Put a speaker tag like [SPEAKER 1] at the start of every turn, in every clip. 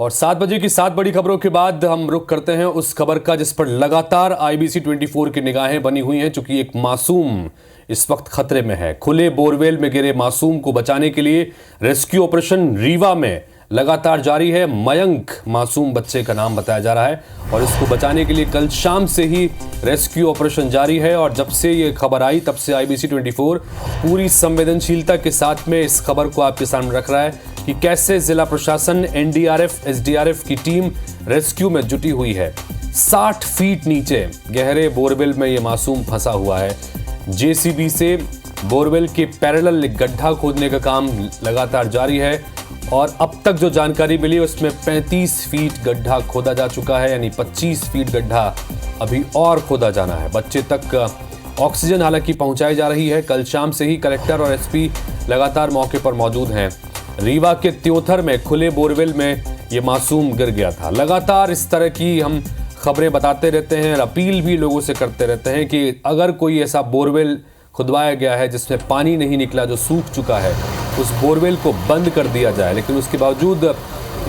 [SPEAKER 1] और 7 बजे की 7 बड़ी खबरों के बाद हम रुख करते हैं उस खबर का जिस पर लगातार IBC 24 की निगाहें बनी हुई हैं, चूंकि एक मासूम इस वक्त खतरे में है। खुले बोरवेल में गिरे मासूम को बचाने के लिए रेस्क्यू ऑपरेशन रीवा में लगातार जारी है। मयंक मासूम बच्चे का नाम बताया जा रहा है और इसको बचाने के लिए कल शाम से ही रेस्क्यू ऑपरेशन जारी है। और जब से ये खबर आई तब से IBC 24 पूरी संवेदनशीलता के साथ में इस खबर को आपके सामने रख रहा है कि कैसे जिला प्रशासन, NDRF, SDRF की टीम रेस्क्यू में जुटी हुई है। 60 फीट नीचे गहरे बोरवेल में ये मासूम फंसा हुआ है। JCB से बोरवेल के पैरेलल गड्ढा खोदने का काम लगातार जारी है और अब तक जो जानकारी मिली उसमें 35 फीट गड्ढा खोदा जा चुका है, यानी 25 फीट गड्ढा अभी और खोदा जाना है। बच्चे तक ऑक्सीजन हालांकि पहुंचाई जा रही है। कल शाम से ही कलेक्टर और SP लगातार मौके पर मौजूद हैं। रीवा के त्योथर में खुले बोरवेल में ये मासूम गिर गया था। लगातार इस तरह की हम खबरें बताते रहते हैं और अपील भी लोगों से करते रहते हैं कि अगर कोई ऐसा बोरवेल खुदवाया गया है जिसमें पानी नहीं निकला, जो सूख चुका है, उस बोरवेल को बंद कर दिया जाए। लेकिन उसके बावजूद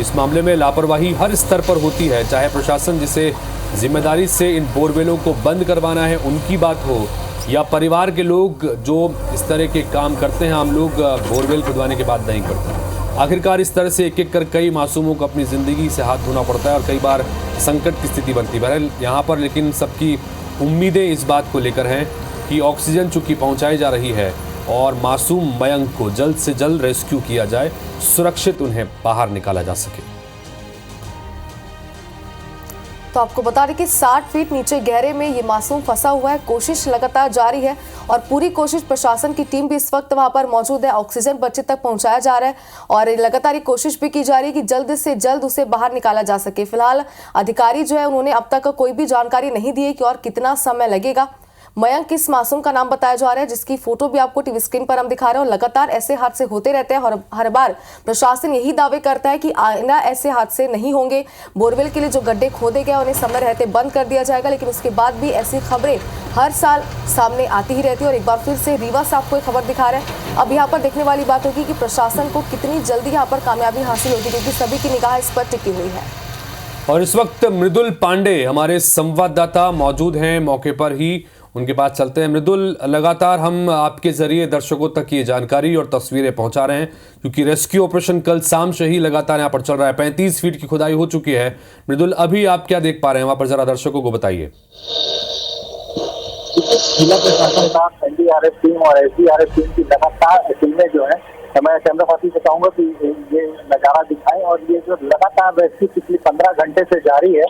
[SPEAKER 1] इस मामले में लापरवाही हर स्तर पर होती है, चाहे प्रशासन जिसे जिम्मेदारी से इन बोरवेलों को बंद करवाना है उनकी बात हो, या परिवार के लोग जो इस तरह के काम करते हैं, हम लोग बोरवेल खुदवाने के बाद नहीं करते। आखिरकार इस तरह से एक एक कर कई मासूमों को अपनी ज़िंदगी से हाथ धोना पड़ता है और कई बार संकट की स्थिति बनती है। बहरहाल यहाँ पर लेकिन सबकी उम्मीदें इस बात को लेकर हैं कि ऑक्सीजन चूँकि पहुँचाई जा रही है और मासूम मयंक को जल्द से जल्द रेस्क्यू किया जाए, सुरक्षित उन्हें बाहर निकाला जा सके।
[SPEAKER 2] तो आपको बता दें कि 60 फीट नीचे गहरे में ये मासूम फंसा हुआ है। कोशिश लगातार जारी है और पूरी कोशिश, प्रशासन की टीम भी इस वक्त वहां पर मौजूद है। ऑक्सीजन बच्चे तक पहुंचाया जा रहा है और लगातार कोशिश भी की जा रही है कि जल्द से जल्द उसे बाहर निकाला जा सके। फिलहाल अधिकारी जो है उन्होंने अब तक कोई भी जानकारी नहीं दी है कि और कितना समय लगेगा। मयंक इस मासूम का नाम बताया जा रहा है, जिसकी फोटो भी आपको टीवी स्क्रीन पर हम दिखा रहे हैं। और लगातार ऐसे हादसे होते रहते हैं और हर बार प्रशासन यही दावे करता है कि आइंदा ऐसे हादसे नहीं होंगे। बोरवेल के लिए जो गड्ढे खोदे गए उन्हें समय रहते बंद कर दिया जाएगा, लेकिन उसके बाद भी ऐसी खबरें हर साल सामने आती ही रहती है। और एक बार फिर से रीवा से आपको एक खबर दिखा रहे हैं। अब यहाँ पर देखने वाली बात होगी कि प्रशासन को कितनी जल्दी यहाँ पर कामयाबी हासिल होगी, क्योंकि सभी की निगाह इस पर टिकी हुई है।
[SPEAKER 1] और इस वक्त मृदुल पांडे हमारे संवाददाता मौजूद हैं मौके पर ही, उनके पास चलते हैं। मृदुल, लगातार हम आपके जरिए दर्शकों तक ये जानकारी और तस्वीरें पहुंचा रहे हैं क्योंकि रेस्क्यू ऑपरेशन कल शाम से ही लगातार यहां पर चल रहा है। 35 फीट की खुदाई हो चुकी है। मृदुल, अभी आप क्या देख पा रहे हैं वहां पर, जरा दर्शकों को बताइए।
[SPEAKER 3] जिला प्रशासन का NDRF टीम और SDRF टीम की लगातार टीमें जो है, मैं कैमरा साथी से कहूंगा कि ये नजारा दिखाएं। और ये जो लगातार रेस्क्यू पिछले 15 घंटे से जारी है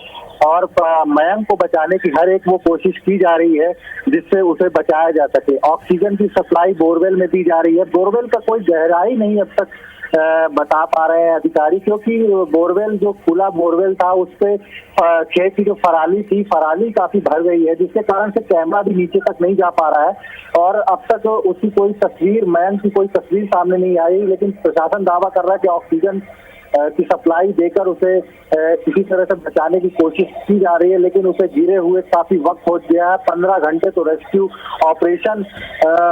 [SPEAKER 3] और मयंक को बचाने की हर एक वो कोशिश की जा रही है जिससे उसे बचाया जा सके। ऑक्सीजन की सप्लाई बोरवेल में दी जा रही है। बोरवेल का कोई गहराई नहीं अब तक बता पा रहे हैं अधिकारी, क्योंकि बोरवेल जो खुला बोरवेल था उस पे खेत की जो फराली थी, फराली काफी भर गई है, जिसके कारण से कैमरा भी नीचे तक नहीं जा पा रहा है। और अब तक उसकी कोई तस्वीर, मयंक की कोई तस्वीर सामने नहीं आई। लेकिन प्रशासन दावा कर रहा है कि ऑक्सीजन की सप्लाई देकर उसे किसी तरह से बचाने की कोशिश की जा रही है, लेकिन उसे गिरे हुए काफी वक्त हो गया है। 15 घंटे तो रेस्क्यू ऑपरेशन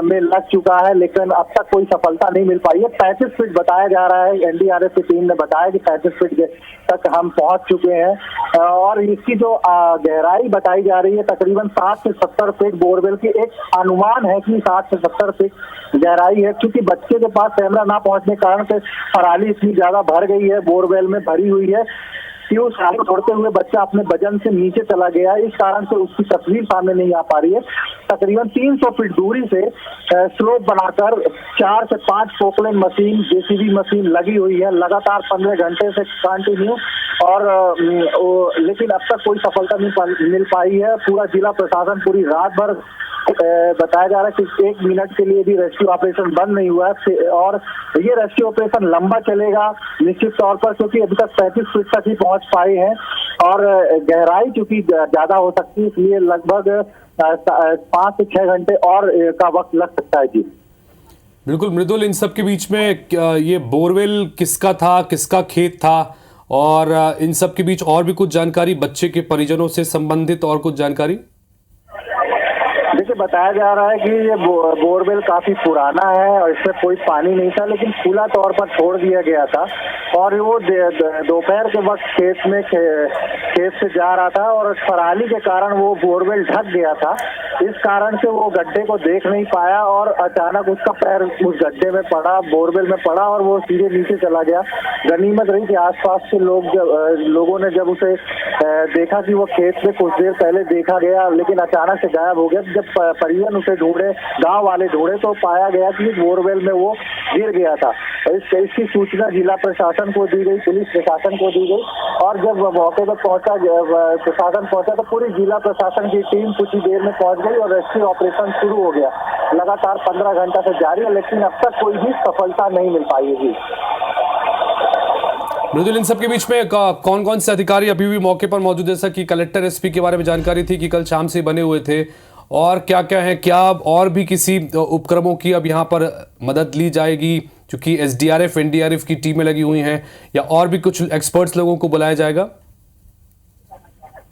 [SPEAKER 3] में लग चुका है, लेकिन अब तक कोई सफलता नहीं मिल पाई है। 35 फीट बताया जा रहा है, NDRF की टीम ने बताया कि 35 फीट तक हम पहुंच चुके हैं। और इसकी जो गहराई बताई जा रही है तकरीबन 60 से 70 फीट बोरवेल की एक अनुमान है कि 60 से 70 फीट गहराई है, क्योंकि बच्चे के पास कैमरा ना पहुंचने के कारण से फराली इतनी ज्यादा भर गई है, बोरवेल में भरी हुई है कि उस आगे छोड़ते हुए बच्चा अपने वजन से नीचे चला गया है। इस कारण से उसकी तस्वीर सामने नहीं आ पा रही है। तकरीबन 300 फीट दूरी से स्लोप बनाकर 4 से 5 पोकलेन मशीन, JCB मशीन लगी हुई है लगातार 15 घंटे से कंटिन्यू। और लेकिन अब तक कोई सफलता नहीं मिल पाई है। पूरा जिला प्रशासन पूरी रात भर बताया जा रहा है कि 1 मिनट के लिए भी रेस्क्यू ऑपरेशन बंद नहीं हुआ है। और ये रेस्क्यू ऑपरेशन लंबा चलेगा निश्चित तौर पर, क्योंकि अभी तक 35 फीट तक ही पहुंच पाए हैं और गहराई चूंकि ज्यादा हो सकती है, इसलिए लगभग 5 से 6 घंटे और का वक्त लग सकता है। जी
[SPEAKER 1] बिल्कुल मृदुल, इन सब के बीच में ये बोरवेल किसका था, किसका खेत था, और इन सब के बीच और भी कुछ जानकारी, बच्चे के परिजनों से संबंधित और कुछ जानकारी?
[SPEAKER 3] देखिए, बताया जा रहा है कि ये बोरवेल काफी पुराना है और इसमें कोई पानी नहीं था, लेकिन खुला तौर पर छोड़ दिया गया था। और वो दोपहर के वक्त खेत से जा रहा था और पराली के कारण वो बोरवेल ढक गया था। इस कारण से वो गड्ढे को देख नहीं पाया और अचानक उसका पैर उस गड्ढे में पड़ा, बोरवेल में पड़ा और वो सीधे नीचे चला गया। गनीमत रही कि आसपास के लोगों ने जब उसे देखा कि वो खेत में कुछ देर पहले देखा गया लेकिन अचानक से गायब हो गया। जब परिजन उसे ढूंढे, गांव वाले ढूंढे तो पाया गया कि बोरवेल में वो गिर गया था। इसकी सूचना जिला प्रशासन को दी गई, पुलिस प्रशासन को दी गई और जब मौके पर प्रशासन पहुंचा तो पूरी जिला प्रशासन की टीम कुछ ही देर में पहुंच गई और रेस्क्यू ऑपरेशन शुरू हो गया। लगातार 15 घंटा से जारी है लेकिन अब तक कोई भी सफलता नहीं मिल पाई है।
[SPEAKER 1] मृदुल, इन सबके बीच में कौन कौन से अधिकारी अभी भी मौके पर मौजूद है? जैसा कि कलेक्टर एसपी के बारे में जानकारी थी कि कल शाम से बने हुए थे, और क्या क्या है, क्या और भी किसी उपक्रमों की अब यहाँ पर मदद ली जाएगी क्योंकि एसडीआरएफ एनडीआरएफ की टीमें लगी हुई हैं, या और भी कुछ एक्सपर्ट्स लोगों को बुलाया जाएगा?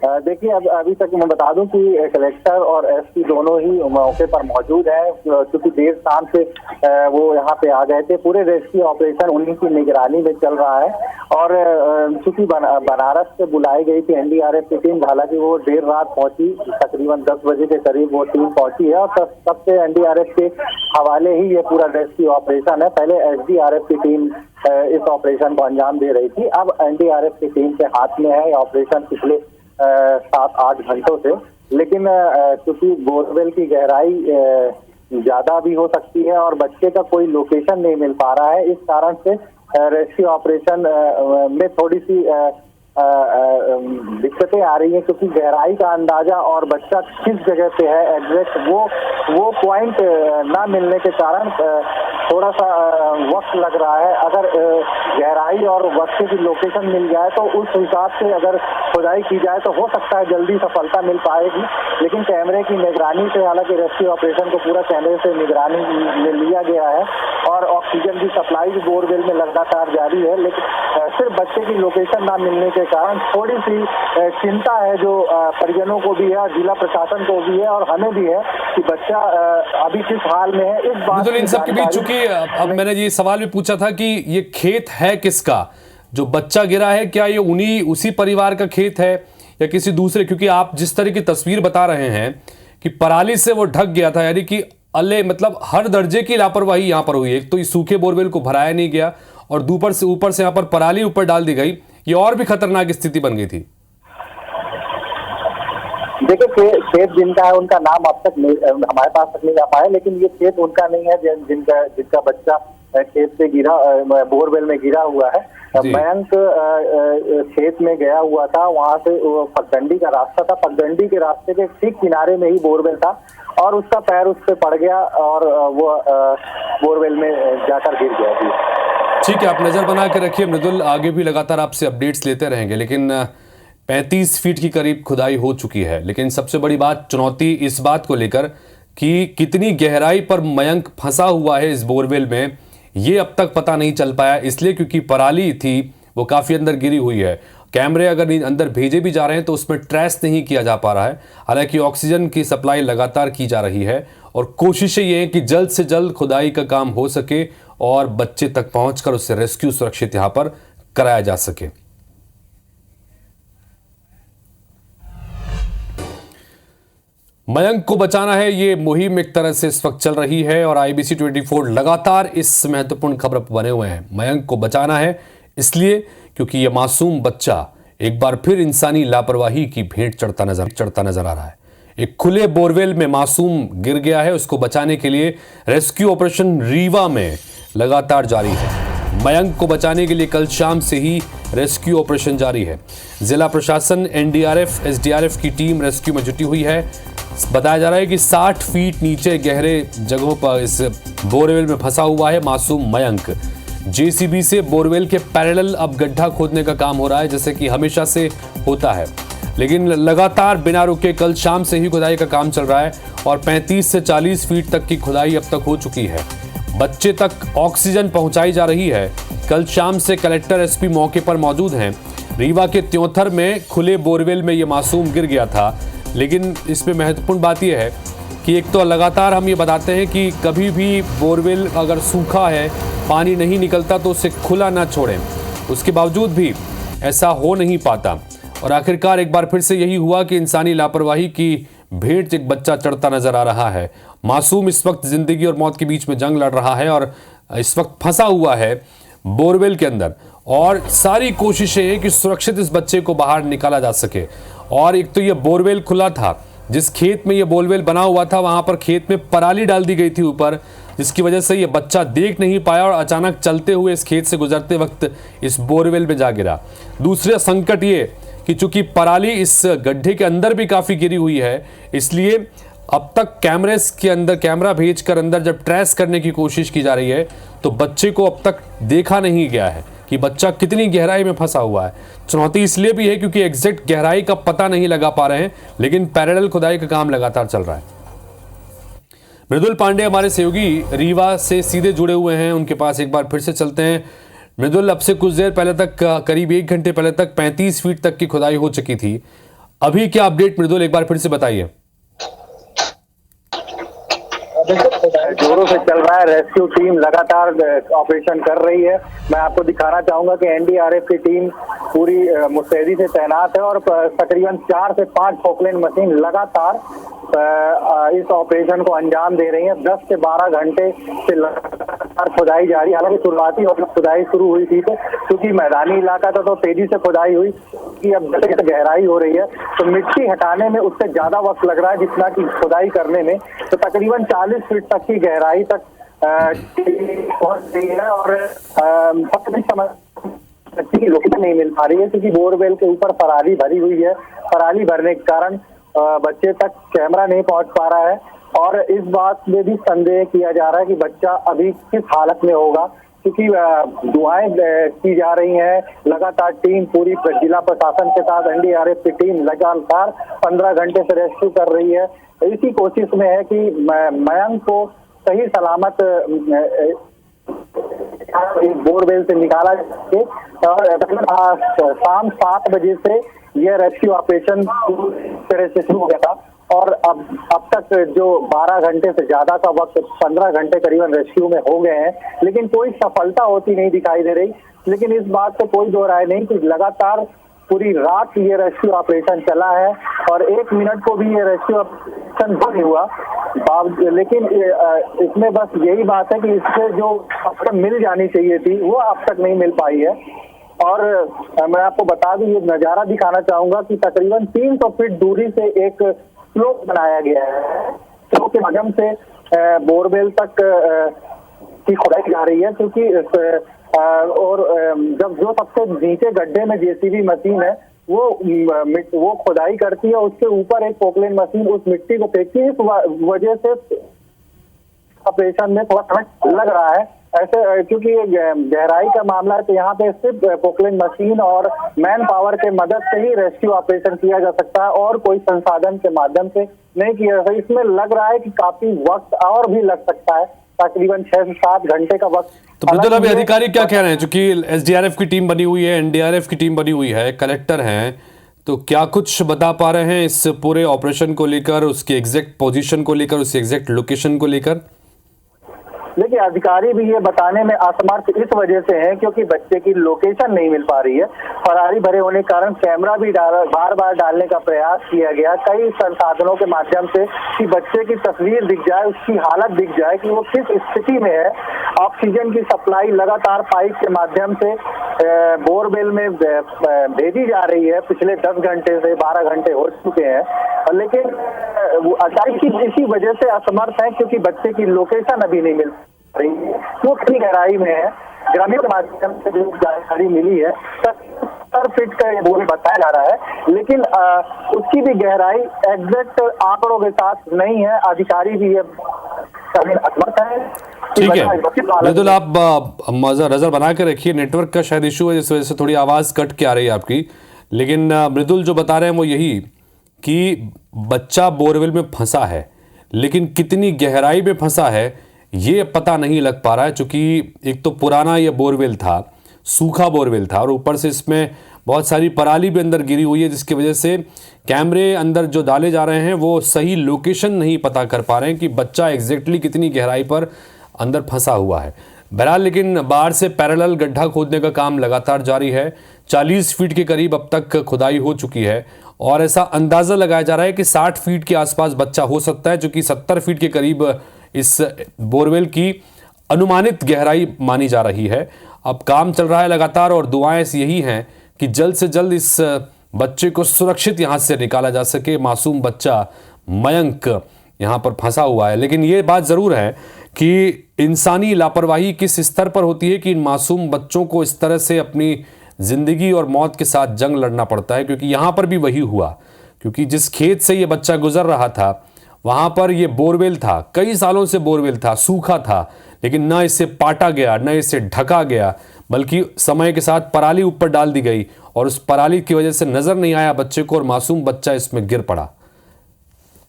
[SPEAKER 3] देखिए, अभी तक मैं बता दूं कि कलेक्टर और एसपी दोनों ही मौके पर मौजूद हैं क्योंकि देर शाम से वो यहाँ पे आ गए थे। पूरे रेस्क्यू ऑपरेशन उन्हीं की निगरानी में चल रहा है और चूंकि बनारस से बुलाई गई थी एनडीआरएफ की टीम, हालांकि वो देर रात पहुंची, तकरीबन 10 बजे के करीब वो टीम पहुंची है और तब से एनडीआरएफ के हवाले ही ये पूरा रेस्क्यू ऑपरेशन है। पहले एसडीआरएफ की टीम इस ऑपरेशन को अंजाम दे रही थी, अब एनडीआरएफ की टीम के हाथ में है ऑपरेशन पिछले 7-8 घंटों से। लेकिन क्योंकि बोरवेल की गहराई ज्यादा भी हो सकती है और बच्चे का कोई लोकेशन नहीं मिल पा रहा है, इस कारण से रेस्क्यू ऑपरेशन में थोड़ी सी दिक्कतें आ रही हैं क्योंकि गहराई का अंदाजा और बच्चा किस जगह पे है एग्जैक्ट वो पॉइंट ना मिलने के कारण थोड़ा सा वक्त लग रहा है। अगर गहराई और बच्चे की लोकेशन मिल जाए तो उस हिसाब से अगर खुदाई की जाए तो हो सकता है जल्दी सफलता मिल पाएगी। लेकिन कैमरे की निगरानी से, हालांकि रेस्क्यू ऑपरेशन को पूरा कैमरे से निगरानी में लिया गया है और ऑक्सीजन की सप्लाई भी बोरवेल में लगातार जारी है, लेकिन सिर्फ बच्चे की लोकेशन ना मिलने के कारण थोड़ी सी चिंता है जो परिजनों को भी है, जिला प्रशासन को भी है और हमें भी है कि बच्चा अभी किस हाल में है। इस बात
[SPEAKER 1] इन सब के बीच चूंकि अब मैंने ये सवाल भी पूछा था कि ये खेत है किसका, जो बच्चा गिरा है, क्या ये उसी परिवार का खेत है या किसी दूसरे? क्योंकि आप जिस तरह की तस्वीर बता रहे हैं कि पराली से वो ढक गया था, यानी कि मतलब हर दर्जे की लापरवाही यहाँ पर हुई है। एक तो इस सूखे बोरवेल को भराया नहीं गया और ऊपर से यहाँ पर पराली ऊपर डाल दी गई, ये और भी खतरनाक स्थिति बन गई थी।
[SPEAKER 3] देखिए, खेत जिनका है उनका नाम अब तक हमारे पास तक नहीं आ पाया, लेकिन ये खेत उनका नहीं है जिनका बच्चा खेत से गिरा, बोरवेल में गिरा हुआ है। मयंक खेत में गया हुआ था, वहां से पगडंडी का रास्ता था, पगडंडी के रास्ते के ठीक किनारे में ही बोरवेल था और उसका पैर उस पे पड़ गया और वो बोरवेल में जाकर गिर गया थी।
[SPEAKER 1] ठीक है, आप नजर बना के रखिए मृदुल, आगे भी लगातार आपसे अपडेट्स लेते रहेंगे। लेकिन 35 फीट की करीब खुदाई हो चुकी है, लेकिन सबसे बड़ी बात, चुनौती इस बात को लेकर कि कितनी गहराई पर मयंक फंसा हुआ है इस बोरवेल में, ये अब तक पता नहीं चल पाया, इसलिए क्योंकि पराली थी वो काफ़ी अंदर गिरी हुई है। कैमरे अगर अंदर भेजे भी जा रहे हैं तो उसमें ट्रेस नहीं किया जा पा रहा है। हालांकि ऑक्सीजन की सप्लाई लगातार की जा रही है और कोशिशें ये हैं कि जल्द से जल्द खुदाई का काम हो सके और बच्चे तक पहुंचकर उससे रेस्क्यू सुरक्षित यहां पर कराया जा सके। मयंक को बचाना है, ये मुहिम एक तरह से इस वक्त चल रही है और IBC 24 लगातार इस महत्वपूर्ण खबर पर बने हुए हैं। मयंक को बचाना है इसलिए क्योंकि ये मासूम बच्चा एक बार फिर इंसानी लापरवाही की भेंट चढ़ता नजर आ रहा है। एक खुले बोरवेल में मासूम गिर गया है, उसको बचाने के लिए रेस्क्यू ऑपरेशन रीवा में लगातार जारी है। मयंक को बचाने के लिए कल शाम से ही रेस्क्यू ऑपरेशन जारी है। जिला प्रशासन, एनडीआरएफ, एसडीआरएफ की टीम रेस्क्यू में जुटी हुई है। बताया जा रहा है कि 60 फीट नीचे गहरे जगहों पर इस बोरवेल में फंसा हुआ है मासूम मयंक। जेसीबी से बोरवेल के पैरेलल अब गड्ढा खोदने का काम हो रहा है, जैसे कि हमेशा से होता है, लेकिन लगातार बिना रुके कल शाम से ही खुदाई का काम चल रहा है और 35 से 40 फीट तक की खुदाई अब तक हो चुकी है। बच्चे तक ऑक्सीजन पहुंचाई जा रही है। कल शाम से कलेक्टर एसपी मौके पर मौजूद हैं। रीवा के त्योंथर में खुले बोरवेल में ये मासूम गिर गया था, लेकिन इसमें महत्वपूर्ण बात यह है कि एक तो लगातार हम ये बताते हैं कि कभी भी बोरवेल अगर सूखा है, पानी नहीं निकलता तो उसे खुला ना छोड़ें। उसके बावजूद भी ऐसा हो नहीं पाता और आखिरकार एक बार फिर से यही हुआ कि इंसानी लापरवाही की भेंट एक बच्चा चढ़ता नजर आ रहा है। मासूम इस वक्त जिंदगी और मौत के बीच में जंग लड़ रहा है और इस वक्त फंसा हुआ है बोरवेल के अंदर और सारी कोशिशें हैं कि सुरक्षित इस बच्चे को बाहर निकाला जा सके। और एक तो ये बोरवेल खुला था, जिस खेत में ये बोरवेल बना हुआ था वहां पर खेत में पराली डाल दी गई थी ऊपर, जिसकी वजह से ये बच्चा देख नहीं पाया और अचानक चलते हुए इस खेत से गुजरते वक्त इस बोरवेल में जा गिरा। दूसरा संकट ये कि चूंकि पराली इस गड्ढे के अंदर भी काफी गिरी हुई है, इसलिए अब तक कैमरेस के अंदर कैमरा भेजकर अंदर जब ट्रेस करने की कोशिश की जा रही है तो बच्चे को अब तक देखा नहीं गया है कि बच्चा कितनी गहराई में फंसा हुआ है। चुनौती इसलिए भी है क्योंकि एग्जैक्ट गहराई का पता नहीं लगा पा रहे हैं, लेकिन पैरेलल खुदाई का काम लगातार चल रहा है। मृदुल पांडे हमारे सहयोगी रीवा से सीधे जुड़े हुए हैं, उनके पास एक बार फिर से चलते हैं। मृदुल, अब से कुछ देर पहले तक, करीब 1 घंटे पहले तक 35 फीट तक की खुदाई हो चुकी थी। अभी क्या अपडेट मृदुल, एक बार फिर से बताइए।
[SPEAKER 3] जोरों से चल रहा है, रेस्क्यू टीम लगातार ऑपरेशन कर रही है। मैं आपको दिखाना चाहूंगा कि एनडीआरएफ की टीम पूरी मुस्तैदी से तैनात है और तकरीबन 4 से 5 पोकलेन मशीन लगातार इस ऑपरेशन को अंजाम दे रही है। 10 से 12 घंटे से लगातार खुदाई जारी। हालांकि शुरुआती खुदाई शुरू हुई थी तो क्योंकि मैदानी इलाका था तो तेजी से खुदाई हुई कि अब जैसे गहराई हो रही है तो मिट्टी हटाने में उससे ज्यादा वक्त लग रहा है जितना कि खुदाई करने में। तो तकरीबन 40 फीट तक की गहराई तक पहुंच गई है और बच्चे की लोकेशन नहीं मिल पा रही है क्योंकि बोरवेल के ऊपर पराली भरी हुई है। पराली भरने के कारण बच्चे तक कैमरा नहीं पहुंच पा रहा है और इस बात में भी संदेह किया जा रहा है कि बच्चा अभी किस हालत में होगा क्योंकि दुआएं की जा रही हैं। लगातार टीम पूरी जिला प्रशासन के साथ एनडीआरएफ की टीम लगातार 15 घंटे से रेस्क्यू कर रही है। इसी कोशिश में है कि मयंक को सही सलामत बोरवेल से निकाला जाए और शाम 7 बजे से यह रेस्क्यू ऑपरेशन पूरी तरह से शुरू हो गया था और अब तक जो 12 घंटे से ज्यादा का वक्त 15 घंटे करीबन रेस्क्यू में हो गए हैं, लेकिन कोई सफलता होती नहीं दिखाई दे रही। लेकिन इस बात से कोई दो राय नहीं कि लगातार पूरी रात ये रेस्क्यू ऑपरेशन चला है और 1 मिनट को भी ये रेस्क्यू ऑपरेशन नहीं हुआ। लेकिन इसमें बस यही बात है कि इससे जो अब तक मिल जानी चाहिए थी वो अब तक नहीं मिल पाई है। और मैं आपको बता दूं, ये नजारा दिखाना चाहूंगा कि तकरीबन 300 फीट दूरी से एक स्लोप बनाया गया है। स्लोप के माध्यम से बोरवेल तक की खुदाई जा रही है क्योंकि और जब जो सबसे नीचे गड्ढे में जेसीबी मशीन है वो खुदाई करती है, उसके ऊपर एक पोकलेन मशीन उस मिट्टी को फेंकती है। इस वजह से ऑपरेशन में थोड़ा समय लग रहा है ऐसे क्योंकि गहराई का मामला है तो यहाँ पे सिर्फ पोकलेन मशीन और मैन पावर के मदद से ही रेस्क्यू ऑपरेशन किया जा सकता है और कोई संसाधन के माध्यम से नहीं किया जा सकता। इसमें लग रहा है कि काफी वक्त और भी लग सकता है, तकरीबन 6 से 7 घंटे का वक्त।
[SPEAKER 1] तो मृदुल, अभी अधिकारी क्या कह रहे हैं? चूंकि एसडीआरएफ की टीम बनी हुई है, एनडीआरएफ की टीम बनी हुई है, कलेक्टर हैं, तो क्या कुछ बता पा रहे हैं इस पूरे ऑपरेशन को लेकर, उसकी एग्जैक्ट पोजीशन को लेकर, उसकी एग्जैक्ट लोकेशन को लेकर?
[SPEAKER 3] देखिए, अधिकारी भी ये बताने में असमर्थ इस वजह से हैं क्योंकि बच्चे की लोकेशन नहीं मिल पा रही है। पराली भरे होने के कारण कैमरा भी बार बार डालने का प्रयास किया गया कई संसाधनों के माध्यम से कि बच्चे की तस्वीर दिख जाए, उसकी हालत दिख जाए कि वो किस स्थिति में है। ऑक्सीजन की सप्लाई लगातार पाइप के माध्यम से बोरवेल में भेजी जा रही है। पिछले 10 घंटे से 12 घंटे हो चुके हैं, लेकिन अधिकारी इसी वजह से असमर्थ है क्योंकि बच्चे की लोकेशन अभी नहीं मिल रही है। वो कितनी गहराई में है, ग्रामीण के माध्यम से जो जानकारी मिली है 70 फीट का ये बोर बताया जा रहा है, लेकिन उसकी भी गहराई एग्जैक्ट आंकड़ों के साथ नहीं है। अधिकारी भी ये असमर्थ है।
[SPEAKER 1] ठीक है मृदुल, आप नजर बना के रखिए, नेटवर्क का शायद इशू है, इस वजह से थोड़ी आवाज कट के आ रही है आपकी। लेकिन मृदुल जो बता रहे हैं वो यही कि बच्चा बोरवेल में फंसा है, लेकिन कितनी गहराई में फंसा है ये पता नहीं लग पा रहा है, चूंकि एक तो पुराना ये बोरवेल था, सूखा बोरवेल था, और ऊपर से इसमें बहुत सारी पराली भी अंदर गिरी हुई है, जिसकी वजह से कैमरे अंदर जो डाले जा रहे हैं वो सही लोकेशन नहीं पता कर पा रहे हैं कि बच्चा एग्जैक्टली कितनी गहराई पर अंदर फंसा हुआ है। बहरहाल लेकिन बाहर से पैरेलल गड्ढा खोदने का काम लगातार जारी है। 40 फीट के करीब अब तक खुदाई हो चुकी है और ऐसा अंदाज़ा लगाया जा रहा है कि 60 फीट के आसपास बच्चा हो सकता है, जो कि 70 फीट के करीब इस बोरवेल की अनुमानित गहराई मानी जा रही है। अब काम चल रहा है लगातार और दुआएं यही हैं कि जल्द से जल्द इस बच्चे को सुरक्षित यहाँ से निकाला जा सके। मासूम बच्चा मयंक यहाँ पर फंसा हुआ है, लेकिन ये बात ज़रूर है कि इंसानी लापरवाही किस स्तर पर होती है कि इन मासूम बच्चों को इस तरह से अपनी ज़िंदगी और मौत के साथ जंग लड़ना पड़ता है। क्योंकि यहाँ पर भी वही हुआ, क्योंकि जिस खेत से ये बच्चा गुजर रहा था वहाँ पर ये बोरवेल था, कई सालों से बोरवेल था, सूखा था, लेकिन न इसे पाटा गया न इसे ढका गया, बल्कि समय के साथ पराली ऊपर डाल दी गई और उस पराली की वजह से नज़र नहीं आया बच्चे को और मासूम बच्चा इसमें गिर पड़ा।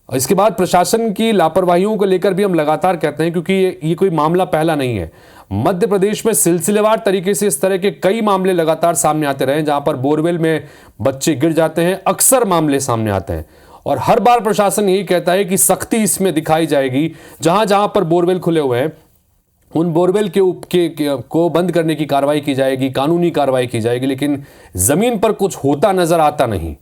[SPEAKER 1] इसके बाद प्रशासन की लापरवाहियों को लेकर भी हम लगातार कहते हैं, क्योंकि ये कोई मामला पहला नहीं है। मध्य प्रदेश में सिलसिलेवार तरीके से इस तरह के कई मामले लगातार सामने आते रहे जहां पर बोरवेल में बच्चे गिर जाते हैं। अक्सर मामले सामने आते हैं और हर बार प्रशासन यही कहता है कि सख्ती इसमें दिखाई जाएगी। जहां जहां पर बोरवेल खुले हुए हैं उन बोरवेल को बंद करने की कार्रवाई की जाएगी, कानूनी कार्रवाई की जाएगी, लेकिन जमीन पर कुछ होता नजर आता नहीं।